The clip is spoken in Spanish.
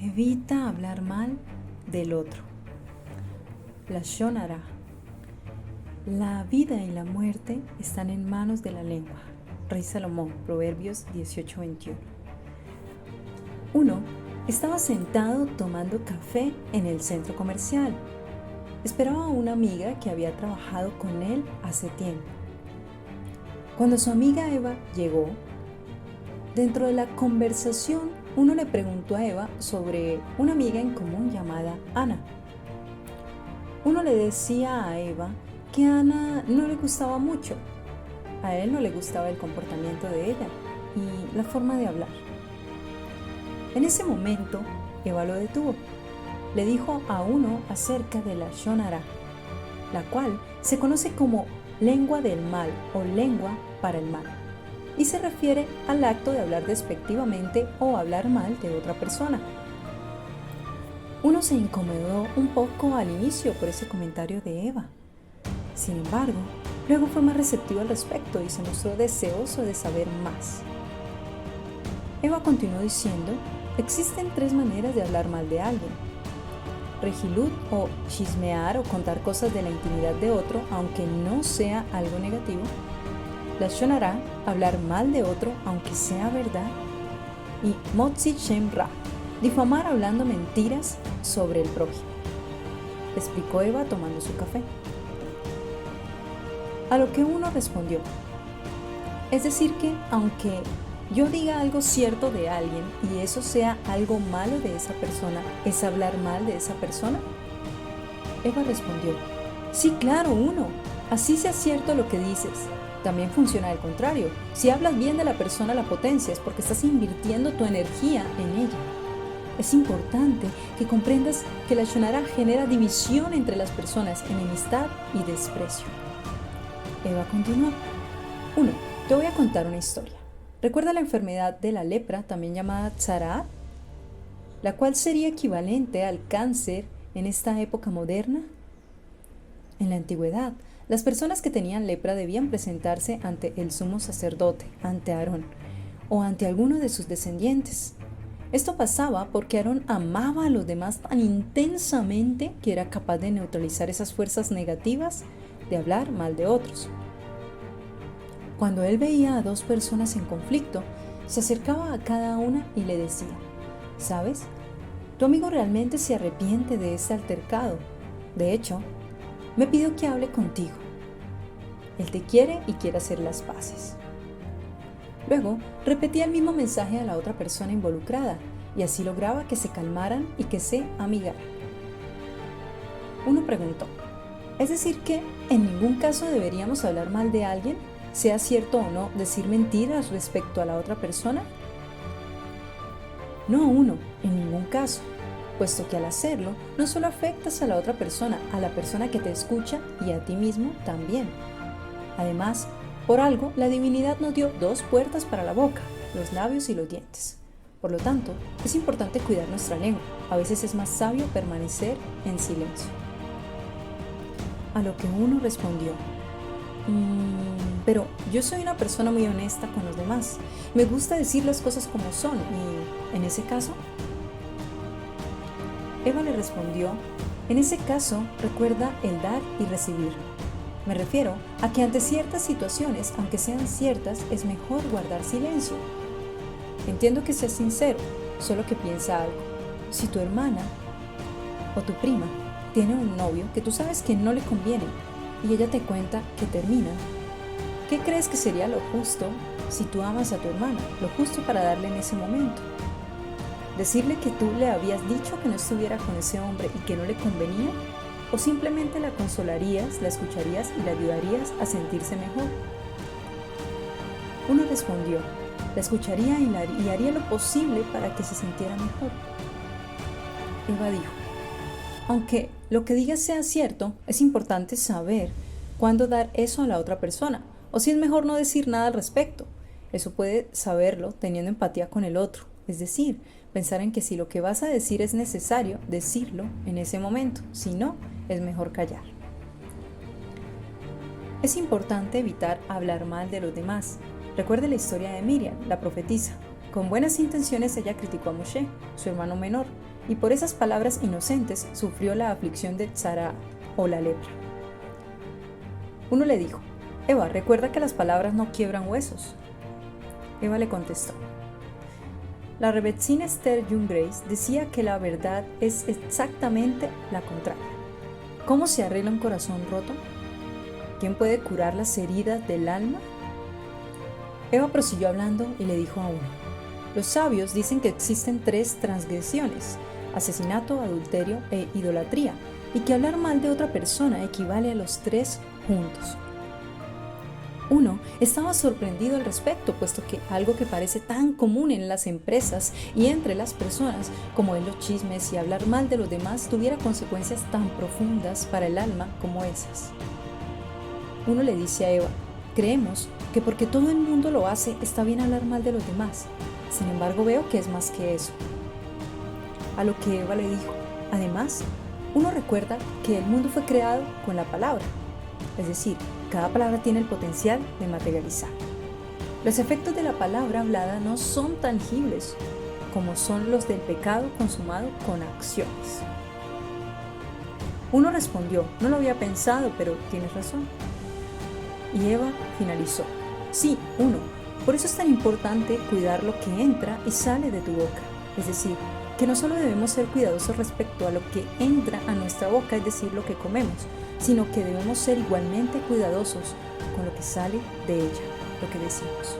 Evita hablar mal del otro. Lashon Hara. La vida y la muerte están en manos de la lengua. Rey Salomón, Proverbios 18:21. Uno estaba sentado tomando café en el centro comercial. Esperaba a una amiga que había trabajado con él hace tiempo. Cuando su amiga Eva llegó, dentro de la conversación, uno le preguntó a Eva sobre una amiga en común llamada Ana. Uno le decía a Eva que a Ana no le gustaba mucho. A él no le gustaba el comportamiento de ella y la forma de hablar. En ese momento, Eva lo detuvo. Le dijo a uno acerca de la Lashon Hara, la cual se conoce como lengua del mal o lengua para el mal, y se refiere al acto de hablar despectivamente o hablar mal de otra persona. Uno se incomodó un poco al inicio por ese comentario de Eva. Sin embargo, luego fue más receptivo al respecto y se mostró deseoso de saber más. Eva continuó diciendo, existen 3 maneras de hablar mal de alguien. Rejilut o chismear o contar cosas de la intimidad de otro, aunque no sea algo negativo. Lashon Hara, hablar mal de otro, aunque sea verdad. Y Motzi Shem Ra, difamar hablando mentiras sobre el prójimo. Explicó Eva tomando su café. A lo que uno respondió, es decir que aunque yo diga algo cierto de alguien y eso sea algo malo de esa persona, ¿es hablar mal de esa persona? Eva respondió, sí, claro, uno, así sea cierto lo que dices. También funciona al contrario. Si hablas bien de la persona, la potencias porque estás invirtiendo tu energía en ella. Es importante que comprendas que la Lashon Hara genera división entre las personas, enemistad y desprecio. Eva continuó. 1. Te voy a contar una historia. ¿Recuerda la enfermedad de la lepra, también llamada tzaraat? La cual sería equivalente al cáncer en esta época moderna. En la antigüedad, las personas que tenían lepra debían presentarse ante el sumo sacerdote, ante Aarón, o ante alguno de sus descendientes. Esto pasaba porque Aarón amaba a los demás tan intensamente que era capaz de neutralizar esas fuerzas negativas de hablar mal de otros. Cuando él veía a 2 personas en conflicto, se acercaba a cada una y le decía, ¿sabes? Tu amigo realmente se arrepiente de ese altercado. De hecho, me pidió que hable contigo. Él te quiere y quiere hacer las paces. Luego, repetía el mismo mensaje a la otra persona involucrada y así lograba que se calmaran y que se amigaran. Uno preguntó, ¿es decir que en ningún caso deberíamos hablar mal de alguien, sea cierto o no, decir mentiras respecto a la otra persona? No, uno, en ningún caso, puesto que al hacerlo no solo afectas a la otra persona, a la persona que te escucha y a ti mismo también. Además, por algo, la divinidad nos dio 2 puertas para la boca, los labios y los dientes. Por lo tanto, es importante cuidar nuestra lengua. A veces es más sabio permanecer en silencio. A lo que uno respondió, pero yo soy una persona muy honesta con los demás. Me gusta decir las cosas como son y, en ese caso, Eva le respondió, en ese caso, recuerda el dar y recibir. Me refiero a que ante ciertas situaciones, aunque sean ciertas, es mejor guardar silencio. Entiendo que seas sincero, solo que piensa algo. Si tu hermana o tu prima tiene un novio que tú sabes que no le conviene y ella te cuenta que terminan, ¿qué crees que sería lo justo si tú amas a tu hermana? Lo justo para darle en ese momento. ¿Decirle que tú le habías dicho que no estuviera con ese hombre y que no le convenía? ¿O simplemente la consolarías, la escucharías y la ayudarías a sentirse mejor? Uno respondió, la escucharía y haría lo posible para que se sintiera mejor. Eva dijo, aunque lo que digas sea cierto, es importante saber cuándo dar eso a la otra persona, o si es mejor no decir nada al respecto. Eso puede saberlo teniendo empatía con el otro, es decir, pensar en que si lo que vas a decir es necesario, decirlo en ese momento, si no, es mejor callar. Es importante evitar hablar mal de los demás. Recuerde la historia de Miriam, la profetisa. Con buenas intenciones ella criticó a Moshe, su hermano menor, y por esas palabras inocentes sufrió la aflicción de tzara o la lepra. Uno le dijo: Eva, recuerda que las palabras no quiebran huesos. Eva le contestó: la Rebbetzin Esther Jungreis decía que la verdad es exactamente la contraria. ¿Cómo se arregla un corazón roto? ¿Quién puede curar las heridas del alma? Eva prosiguió hablando y le dijo a uno: los sabios dicen que existen 3 transgresiones: asesinato, adulterio e idolatría, y que hablar mal de otra persona equivale a los 3 juntos. Uno estaba sorprendido al respecto, puesto que algo que parece tan común en las empresas y entre las personas, como es los chismes y hablar mal de los demás, tuviera consecuencias tan profundas para el alma como esas. Uno le dice a Eva: creemos que porque todo el mundo lo hace, está bien hablar mal de los demás. Sin embargo, veo que es más que eso. A lo que Eva le dijo: además, uno recuerda que el mundo fue creado con la palabra, es decir, cada palabra tiene el potencial de materializar. Los efectos de la palabra hablada no son tangibles como son los del pecado consumado con acciones. Uno respondió: no lo había pensado, pero tienes razón. Y Eva finalizó: sí, uno, por eso es tan importante cuidar lo que entra y sale de tu boca. Es decir, que no solo debemos ser cuidadosos respecto a lo que entra a nuestra boca, es decir, lo que comemos, sino que debemos ser igualmente cuidadosos con lo que sale de ella, lo que decimos.